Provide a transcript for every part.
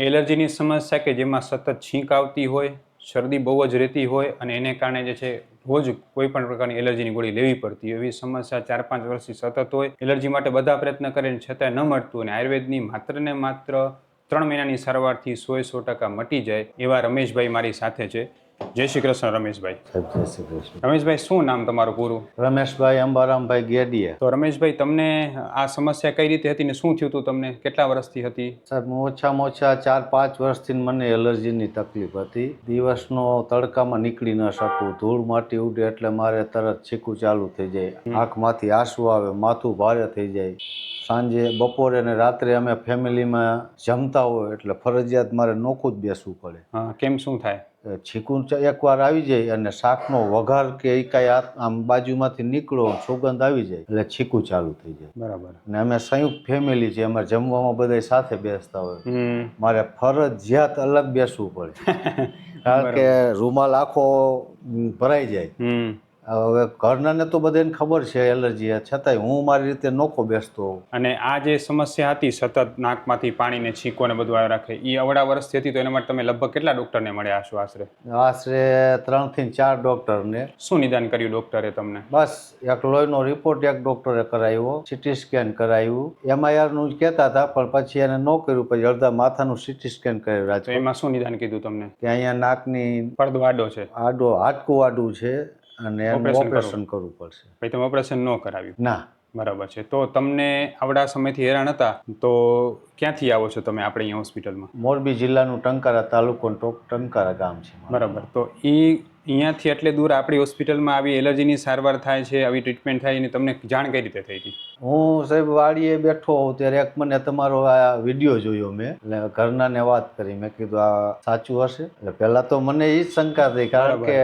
એલર્જીની સમસ્યા કે જેમાં સતત છીંક આવતી હોય, શરદી બહુ જ રહેતી હોય અને એને કારણે જે છે રોજ કોઈ પણ પ્રકારની એલર્જીની ગોળી લેવી પડતી એવી સમસ્યા 4-5 વર્ષથી સતત હોય, એલર્જી માટે બધા પ્રયત્ન કરે છતાંય ન મળતું અને આયુર્વેદની માત્ર ને માત્ર 3 મહિનાની સારવારથી 100% મટી જાય એવા રમેશભાઈ મારી સાથે છે. જય શ્રી કૃષ્ણ રમેશભાઈ. જય શ્રી કૃષ્ણ. રમેશભાઈ, શું નામ તમારું પૂરું? રમેશભાઈ અંબારામભાઈ ગેડિયા. તો રમેશભાઈ, તમને આ સમસ્યા કઈ રીતે હતી ને શું થયું હતું તમને? કેટલા વર્ષથી હતી? સાહેબ, ઓછામાં ઓછા 4-5 વર્ષથી મને એલર્જીની તકલીફ હતી. દિવસનો તડકામાં નીકળી ન શકું, ધૂળ માટી ઉડે એટલે મારે તરત છીકું ચાલુ થઈ જાય, આંખમાંથી આંસુ આવે, માથું ભારે થઈ જાય. સાંજે, બપોરે અને રાત્રે અમે ફેમિલીમાં જમતા હોય એટલે ફરજિયાત મારે નોખું જ બેસવું પડે. કેમ, શું થાય? છીકું એકવાર આવી જાય અને શાકનો વઘાર કે એ કાંઈ આમ બાજુમાંથી નીકળો, સુગંધ આવી જાય એટલે છીકું ચાલુ થઈ જાય. બરાબર. અને અમે સંયુક્ત ફેમિલી છે, અમારે જમવામાં બધા સાથે બેસતા હોય, મારે ફરજિયાત અલગ બેસવું પડે કારણ કે રૂમાલ આખો ભરાઈ જાય. હવે ઘરનાને તો બધાને ખબર છે એલર્જી, છતાંય હું મારી રીતે નોખો બેસતો હોઉં. અને આ જે સમસ્યા હતી સતત નાકમાંથી પાણી ને છીકો ને બધું આવી રાખે, એ અવડા વર્ષથી હતી, તો એના માટે તમે લગભગ કેટલા ડોક્ટરને મળ્યા હશો? આશરે 3 થી 4 ડોક્ટરને. શું નિદાન કર્યું ડોક્ટરે તમને? બસ એક લોહીનો રિપોર્ટ એક ડોક્ટરે કરાવ્યો, સીટી સ્કેન કરાવ્યું, MIR નું જ કહેતા હતા પણ પછી એને ન કર્યું. પછી અડધા માથાનું સીટી સ્કેન કરાવ્યું. તો એમાં શું નિદાન કીધું તમને? કે અહીંયા નાકની પડદો આડો છે, હાડકું આડું છે અને એનું ઓપરેશન કરવું પડશે. પછી તમે ઓપરેશન ન કરાવ્યું? ના. બરાબર છે. તો તમને આવડા સમયથી હેરાન હતા, તો ક્યાંથી આવો છો તમે આપણે અહીંયા હોસ્પિટલમાં? મોરબી જિલ્લાનું ટંકારા તાલુકો ટંકારા ગામ છે. બરાબર. તો અહીંયાથી એટલે દૂર આપણી હોસ્પિટલમાં આવી એલર્જીની સારવાર થાય છે, આવી ટ્રીટમેન્ટ થાય, એની તમને જાણ કઈ રીતે થઈ હતી? હું સાહેબ વાડીએ બેઠો હોઉં ત્યારે એક મને તમારો આ વિડીયો જોયો મેં, એટલે ઘરનાને વાત કરી, મેં કીધું આ સાચું હશે? એટલે પહેલાં તો મને એ જ શંકા થઈ, કારણ કે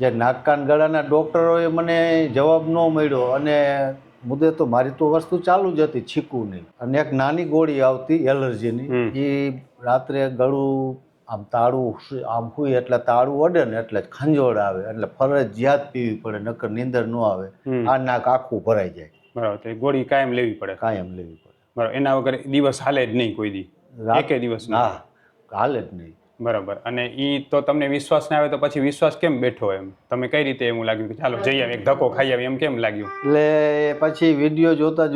જે નાક કાન ગળાના ડૉક્ટરોએ મને જવાબ ન મળ્યો અને મુદ્દે તો મારી તો વસ્તુ ચાલુ જ હતી, છીકું નહીં. અને એક નાની ગોળી આવતી એલર્જીની, એ રાત્રે ગળું આમ તાળું આમ હોય એટલે તાળું અડે ને એટલે ખંજોળ આવે, એટલે ફરજિયાત પીવી પડે, નકર નીંદર ન આવે, આ નાક આખું ભરાઈ જાય. બરાબર. તો ગોળી કાયમ લેવી પડે? કાયમ લેવી પડે. બરાબર. એના વગર દિવસ હાલે જ નહીં કોઈ દી? એકે દિવસ? ના, હાલે જ નહીં. બરાબર. અને એ તો તમને વિશ્વાસ ના આવે તો પછી વિશ્વાસ કેમ બેઠો? એમ તમે કઈ રીતે એવું લાગ્યું કે ચાલો જઈ આવે, એક ધક્કો ખાઈ આવે, એમ કેમ લાગ્યું? એટલે પછી વિડીયો જોતા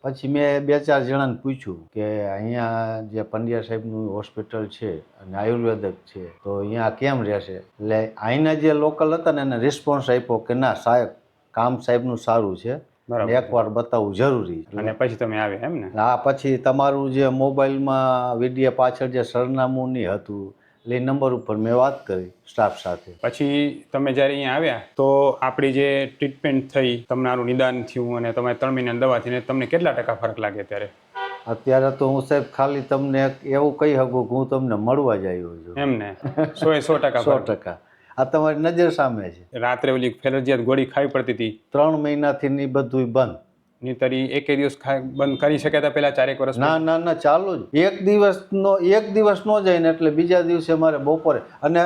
પછી મેં 2-4 જણાને પૂછ્યું કે અહીંયા જે પંડ્યા સાહેબનું હોસ્પિટલ છે અને આયુર્વેદિક છે, તો અહીંયા કેમ રહેશે? એટલે અહીંના જે લોકલ હતા ને એને રિસ્પોન્સ આપ્યો કે ના સાહેબ, કામ સાહેબનું સારું છે, એકવાર બતાવવું જરૂરી. અને પછી તમે આવ્યા એમ ને? હા. પછી તમારું જે મોબાઈલમાં વિડીયો પાછળ જે સરનામું નહીં હતું, એટલે એ નંબર ઉપર મેં વાત કરી સ્ટાફ સાથે. પછી તમે જ્યારે અહીંયા આવ્યા તો આપણી જે ટ્રીટમેન્ટ થઈ, તમારું નિદાન થયું અને તમે 3 મહિનાની દવા થઈને તમને કેટલા ટકા ફરક લાગે ત્યારે? અત્યારે તો હું સાહેબ ખાલી તમને એવું કહી શકું કે હું તમને મળવા જ આવ્યો છું. એમ ને? 100%? 100%. આ તમારી નજર સામે છે. રાત્રે ઓલી ફરજિયાત ગોળી ખાવી પડતી હતી 3 મહિનાથી ની બધું બંધ. નીતરી એકે દિવસ બંધ કરી શક્યા હતા પેલા 4 વર્ષ? ના, ચાલુ જ. એક દિવસ નો જાય ને એટલે બીજા દિવસે મારે બપોરે, અને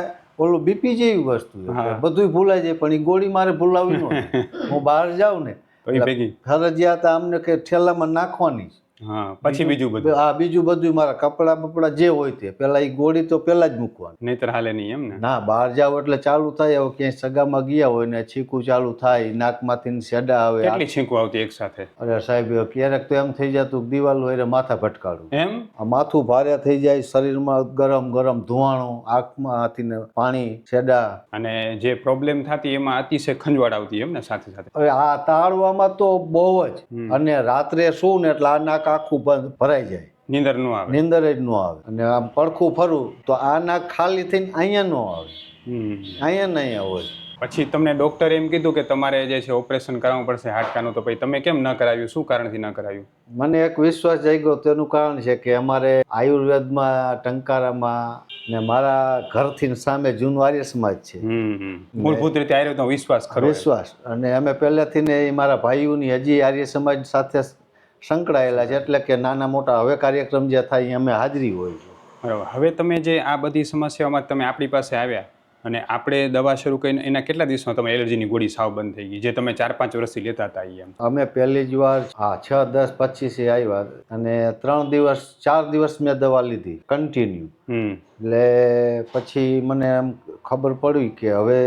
ઓલું બીપી જેવી વસ્તુ છે, બધું ભૂલાઈ જાય, પણ એ ગોળી મારે ભૂલાવી ન. હું બહાર જાઉં ને ફરજિયાત આમને કે ઠેલામાં નાખવાની. હા. પછી બીજું બધું? હા, બીજું બધું મારા કપડાં બપડા જે હોય તે પેલા એ ગોળી તો પેલા જ મૂકવાની, નહીતર હાલે નહીં એમ ને? ના, બહાર જાવ એટલે ચાલુ થાય. હવે ક્યાંય સગામાં ગયા હોય ને છીકું ચાલુ થાય, નાકમાંથી સેડા આવે. કેટલી છીકું આવતી એક સાથે? અરે સાહેબ, ક્યારેક તો એમ થઈ જતું દિવાલ હોય માથા ભટકાડું. એમ? માથું ભારે થઈ જાય, શરીરમાં ગરમ ધુવાણો, આંખમાંથી પાણી, સેડા. અને જે પ્રોબ્લેમ થતી એમાં અતિશય ખંજવાળ આવતી એમ ને સાથે સાથે? અરે આ તાળવામાં તો બહુ જ. અને રાત્રે શું ને એટલે આ નાક આખું બંધ ભરાઈ જાય, નીંદર ન આવે. નીંદર જ ન આવે. અને આમ પડખું ફરું તો આ નાક ખાલી થઈને અહીંયા ન આવે, અહીંયા ને અહીંયા હોય. પછી તમને ડોક્ટરે એમ કીધું કે તમારે જે છે ઓપરેશન કરાવવું પડશે હાડકાનું, તો પછી તમે કેમ ન કરાવ્યું? શું કારણથી ન કરાવ્યું? મને એક વિશ્વાસ જાગ્યો. તેનું કારણ છે કે અમારે આયુર્વેદમાં ટંકારામાં ને મારા ઘરથી સામે જૂનું આર્ય સમાજ છે. મૂળભૂત રીતે આયુર્વેદનો વિશ્વાસ ખરો? વિશ્વાસ. અને અમે પહેલેથી ને મારા ભાઈઓની હજી આર્ય સમાજ સાથે સંકળાયેલા છે, એટલે કે નાના મોટા હવે કાર્યક્રમ જે થાય અમે હાજરી હોય છે. બરાબર. હવે તમે જે આ બધી સમસ્યાઓમાં તમે આપણી પાસે આવ્યા અને આપણે દવા શરૂ કરીને એના કેટલા દિવસમાં તમે એલર્જીની ગોળી સાવ બંધ થઈ ગઈ, જે તમે 4-5 વર્ષથી લેતા હતા એમ? અમે પહેલી જ વાર 6, 10, 25 આવ્યા અને 4 દિવસ મેં દવા લીધી કન્ટિન્યુ. એટલે પછી મને એમ ખબર પડી કે હવે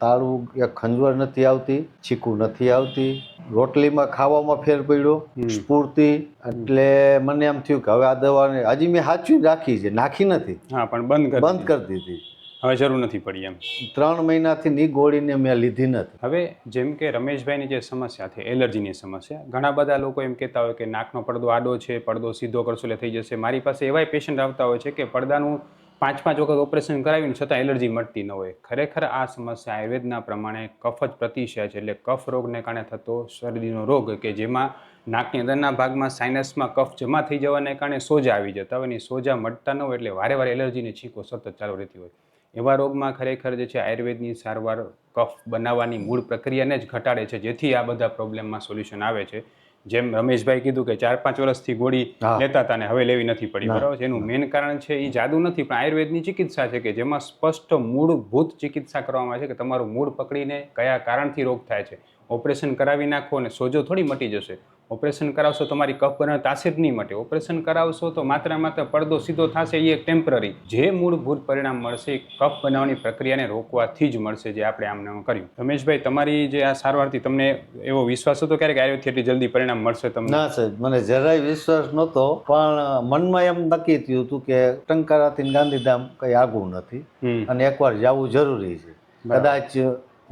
તાળું એક ખંજવર નથી આવતી, ચીકુ નથી આવતી, રોટલીમાં ખાવામાં ફેર પડ્યો, સ્ફૂર્તિ. એટલે મને એમ થયું કે હવે આ દવાને હજી મેં સાચું રાખી છે, નાખી નથી. હા, પણ બંધ કરી દીધી. હવે જરૂર નથી પડી એમ. 3 મહિનાથી ની ગોળીને મેં લીધી નથી. હવે જેમ કે રમેશભાઈની જે સમસ્યા છે, એલર્જીની સમસ્યા, ઘણા બધા લોકો એમ કહેતા હોય કે નાકનો પડદો આડો છે, પડદો સીધો કરશો એટલે થઈ જશે. મારી પાસે એવાય પેશન્ટ આવતા હોય છે કે પડદાનું 5-5 વખત ઓપરેશન કરાવીને છતાં એલર્જી મળતી ન હોય. ખરેખર આ સમસ્યા આયુર્વેદના પ્રમાણે કફ જ પ્રતિશય છે, એટલે કફ રોગને કારણે થતો શરદીનો રોગ કે જેમાં નાકની અંદરના ભાગમાં સાઇનસમાં કફ જમા થઈ જવાને કારણે સોજા આવી જતા હોય, અને સોજા મળતા ન હોય એટલે વારે વારે એલર્જીની છીકો સતત ચાલુ રહેતી હોય. એવા રોગમાં ખરેખર જે છે આયુર્વેદની સારવાર કફ બનાવવાની મૂળ પ્રક્રિયાને જ ઘટાડે છે, જેથી આ બધા પ્રોબ્લેમમાં સોલ્યુશન આવે છે. જેમ રમેશભાઈ કીધું કે 4-5 વર્ષથી ગોળી લેતા હતા ને હવે લેવી નથી પડી, બરાબર છે. એનું મેઇન કારણ છે એ જાદુ નથી, પણ આયુર્વેદની ચિકિત્સા છે કે જેમાં સ્પષ્ટ મૂળભૂત ચિકિત્સા કરવામાં આવે છે કે તમારું મૂળ પકડીને કયા કારણથી રોગ થાય છે. ઓપરેશન કરાવી નાખો અને સોજો થોડી મટી જશે. ઓપરેશન કરાવશો તમારી કફ બનાવવાની તાસીર નહીં મટે. ઓપરેશન કરાવશો તો માત્ર પડદો સીધો થશે, એ એક ટેમ્પરરી. જે મૂળભૂત પરિણામ મળશે કફ બનાવવાની પ્રક્રિયાને રોકવાથી જ મળશે, જે આપણે આમને કર્યું. રમેશભાઈ, તમારી જે આ સારવારથી તમને એવો વિશ્વાસ હતો ક્યારેક આયુર્વેદથી એટલી જલ્દી પરિણામ મળશે તમને? ના સાહેબ, મને જરાય વિશ્વાસ નહોતો, પણ મનમાં એમ નક્કી થયું હતું કે ટંકારાથી ગાંધીધામ કઈ આગું નથી અને એકવાર જવું જરૂરી છે. કદાચ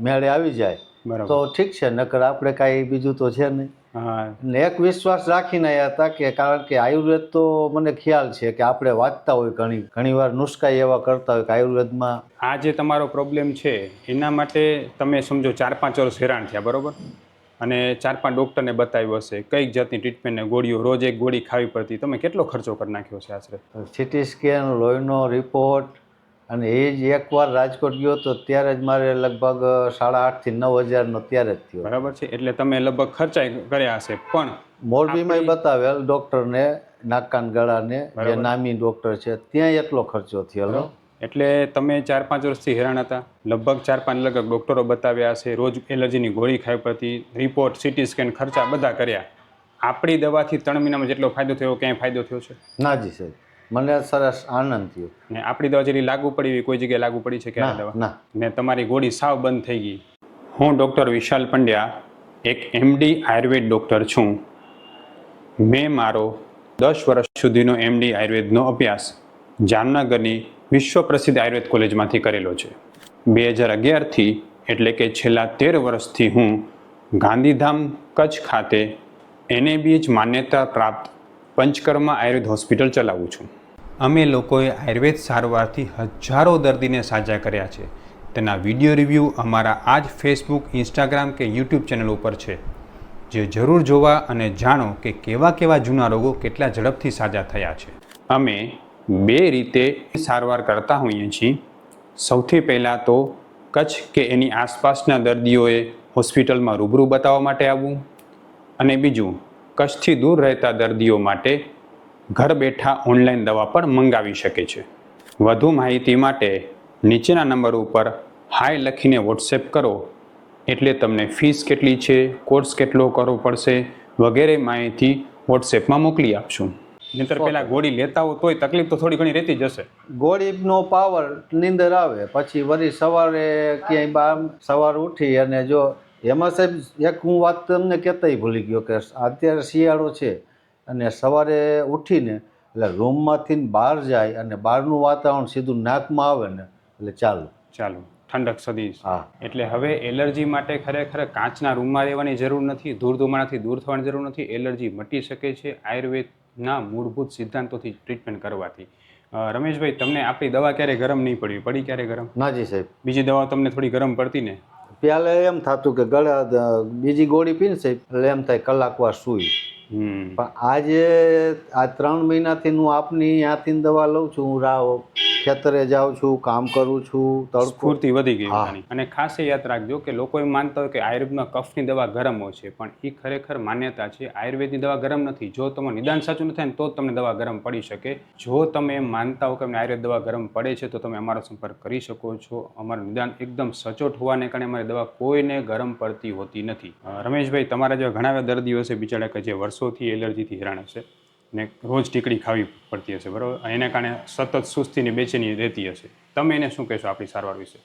મેળે આવી જાય તો ઠીક છે, નકર આપણે કાંઈ બીજું તો છે નહીં. ને એક વિશ્વાસ રાખીને આવ્યા હતા કે કારણ કે આયુર્વેદ તો મને ખ્યાલ છે કે આપણે વાંચતા હોય ઘણી વાર નુસ્ખા એવા કરતા હોય કે આયુર્વેદમાં આ જે તમારો પ્રોબ્લેમ છે એના માટે તમે સમજો 4-5 વર્ષ હેરાન થયા, બરોબર, અને 4-5 ડૉક્ટરને બતાવ્યું હશે, કઈક જાતની ટ્રીટમેન્ટ ને ગોળીઓ, રોજ એક ગોળી ખાવી પડતી, તમે કેટલો ખર્ચો કરી નાખ્યો છે આશરે? સીટી સ્કેન, લોહીનો રિપોર્ટ, અને એ જ એકવાર રાજકોટ ગયો તો ત્યારે જ મારે લગભગ 8,500 થી 9,000 ત્યારે જ થયો. બરાબર છે. એટલે તમે લગભગ ખર્ચાઈ કર્યા હશે, પણ મોરબીમાં બતાવેલ ડૉક્ટરને, નાકાન ગળાને, જે નામી ડૉક્ટર છે, ત્યાં એટલો ખર્ચો થયેલો. એટલે તમે 4-5 વર્ષથી હેરાન હતા, લગભગ 4-5 લગભગ ડૉક્ટરો બતાવ્યા હશે, રોજ એલર્જીની ગોળી ખાવી પડતી, રિપોર્ટ, સીટી સ્કેન, ખર્ચા બધા કર્યા. આપણી દવાથી 3 મહિનામાં જેટલો ફાયદો થયો ક્યાંય ફાયદો થયો છે? ના જી સાહેબ, મને સરસ આનંદ થયો. ને આપણી દવા જેટલી લાગુ પડી એવી કોઈ જગ્યાએ લાગુ પડી છે કે દવા? ના. ને તમારી ગોળી સાવ બંધ થઈ ગઈ. હું ડૉક્ટર વિશાલ પંડ્યા એક MD આયુર્વેદ ડૉક્ટર છું. મેં મારો 10 વર્ષ સુધીનો MD આયુર્વેદનો અભ્યાસ જામનગરની વિશ્વ પ્રસિદ્ધ આયુર્વેદ કોલેજમાંથી કરેલો છે. 2011થી એટલે કે છેલ્લા 13 વર્ષથી હું ગાંધીધામ કચ્છ ખાતે NABH માન્યતા પ્રાપ્ત પંચકર્મા આયુર્વેદ હોસ્પિટલ ચલાવું છું. અમે લોકોએ આયુર્વેદ સારવારથી હજારો દર્દીને સાજા કર્યા છે. તેના વિડીયો રિવ્યૂ અમારા આ જ ફેસબુક, ઇન્સ્ટાગ્રામ કે યુટ્યુબ ચેનલ ઉપર છે, જે જરૂર જોવા અને જાણો કે કેવા જૂના રોગો કેટલા ઝડપથી સાજા થયા છે. અમે 2 રીતે સારવાર કરતા હોઈએ છીએ. સૌથી પહેલાં તો કચ્છ કે એની આસપાસના દર્દીઓએ હોસ્પિટલમાં રૂબરૂ બતાવવા માટે આવવું, અને બીજું કચ્છથી દૂર રહેતા દર્દીઓ માટે ઘર બેઠા ઓનલાઈન દવા પણ મંગાવી શકે છે. વધુ માહિતી માટે નીચેના નંબર ઉપર હાય લખીને વોટ્સએપ કરો, એટલે તમને ફીસ કેટલી છે, કોર્સ કેટલો કરવો પડશે વગેરે માહિતી વોટ્સએપમાં મોકલી આપશું. નહીંતર પેલા ગોળી લેતા હો તોય તકલીફ તો થોડી ઘણી રહેતી જ હશે. ગોળીનો પાવર નીંદર આવે, પછી વળી સવારે ક્યાંય સવાર ઉઠી અને જો એમાં સાહેબ એક હું વાત તમને કહેતાય ભૂલી ગયો કે અત્યારે શિયાળો છે અને સવારે ઉઠીને એટલે રૂમમાંથી બહાર જાય અને બહારનું વાતાવરણ સીધું નાકમાં આવે ને એટલે ચાલો ઠંડક સદી. હા, એટલે હવે એલર્જી માટે ખરેખર કાચના રૂમમાં રહેવાની જરૂર નથી, ધૂળધુમાડાથી દૂર થવાની જરૂર નથી. એલર્જી મટી શકે છે આયુર્વેદના મૂળભૂત સિદ્ધાંતોથી ટ્રીટમેન્ટ કરવાથી. રમેશભાઈ, તમને આપણી દવા ક્યારે ગરમ નહીં પડી ક્યારે ગરમ? ના જી સાહેબ. બીજી દવા તમને થોડી ગરમ પડતી ને? પહેલા એમ થતું કે ગળા બીજી ગોળી પીને સાહેબ એટલે એમ થાય કલાકવાર સૂઈ. પણ આજે આ 3 મહિનાથી હું આપની ત્યાંથી દવા લઉં છું, હું ખેતરે જાઉં છું, કામ કરું છું, તડકો સ્ફૂર્તિ વધી ગઈ હા. બધાની. અને ખાસ એ યાદ રાખજો કે લોકો એમ માનતા હોય કે આયુર્વેદમાં કફની દવા ગરમ હોય છે, પણ એ ખરેખર માન્યતા છે. આયુર્વેદની દવા ગરમ નથી. જો તમારું નિદાન સાચું ન થાય ને તો જ તમને દવા ગરમ પડી શકે. જો તમે એમ માનતા હો કે અમને આયુર્વેદ દવા ગરમ પડે છે તો તમે અમારો સંપર્ક કરી શકો છો. અમારું નિદાન એકદમ સચોટ હોવાને કારણે અમારી દવા કોઈને ગરમ પડતી હોતી નથી. રમેશભાઈ, તમારા જેવા ઘણા એવા દર્દીઓ છે બિચારા કે જે વર્ષોથી એલર્જીથી હેરાન હશે ને રોજ ટીકડી ખાવી પડતી હશે, બરાબર? એના કારણે સતત સુસ્તીની બેચેની રહેતી હશે. તમે એને શું કહેશો આપણી સારવાર વિશે?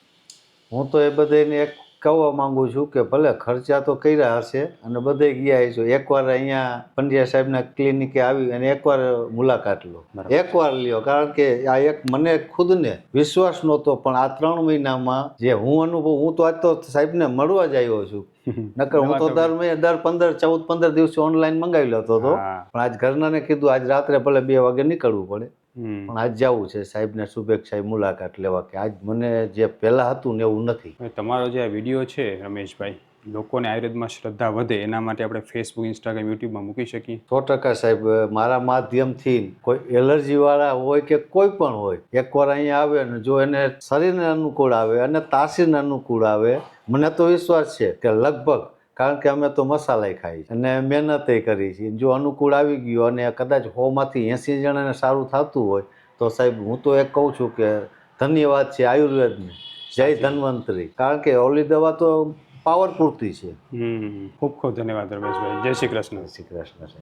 હું તો એ બધાને એક કહેવા માંગુ છું કે ભલે ખર્ચા તો કર્યા હશે અને બધે ગયા હશો, એકવાર અહીંયા પંડ્યા સાહેબના ક્લિનિકે આવી અને એકવાર મુલાકાત લો, બરાબર. એકવાર લ્યો. કારણ કે આ એક મને ખુદને વિશ્વાસ નહોતો, પણ આ 3 મહિનામાં જે હું અનુભવ, હું તો આજ તો સાહેબને મળવા જ આવ્યો છું. નકર હું તો દર 14-15 દિવસે ઓનલાઈન મંગાવી લેતો હતો. હા. પણ આજ ઘરનાને કીધું આજ રાત્રે ભલે 2 વાગે નીકળવું પડે, હમ. પણ આજ જવું છે સાહેબને શુભેચ્છા મુલાકાત લેવા, કે આજ મને જે પહેલા હતું ને એવું નથી. હવે તમારો જે આ વિડીયો છે રમેશભાઈ, લોકોને આયુર્વેદમાં શ્રદ્ધા વધે એના માટે આપણે ફેસબુક, ઇન્સ્ટાગ્રામ, યુટ્યુબમાં મૂકી શકીએ. 100% સાહેબ, મારા માધ્યમથી કોઈ એલર્જી વાળા હોય કે કોઈ પણ હોય, એકવાર અહીંયા આવે ને જો એને શરીરને અનુકૂળ આવે અને તાસીરને અનુકૂળ આવે, મને તો વિશ્વાસ છે કે લગભગ, કારણ કે અમે તો મસાલાય ખાઈ અને મહેનતે કરી છે, જો અનુકૂળ આવી ગયો અને કદાચ 100માંથી 80 જણાને સારું થતું હોય તો સાહેબ હું તો એક કહું છું કે ધન્યવાદ છે આયુર્વેદને. જય ધન્વંતરી. કારણ કે ઓલી દવા તો પાવર પૂરતી છે. ખૂબ ખૂબ ધન્યવાદ રમેશભાઈ. જય શ્રી કૃષ્ણ. શ્રી કૃષ્ણ.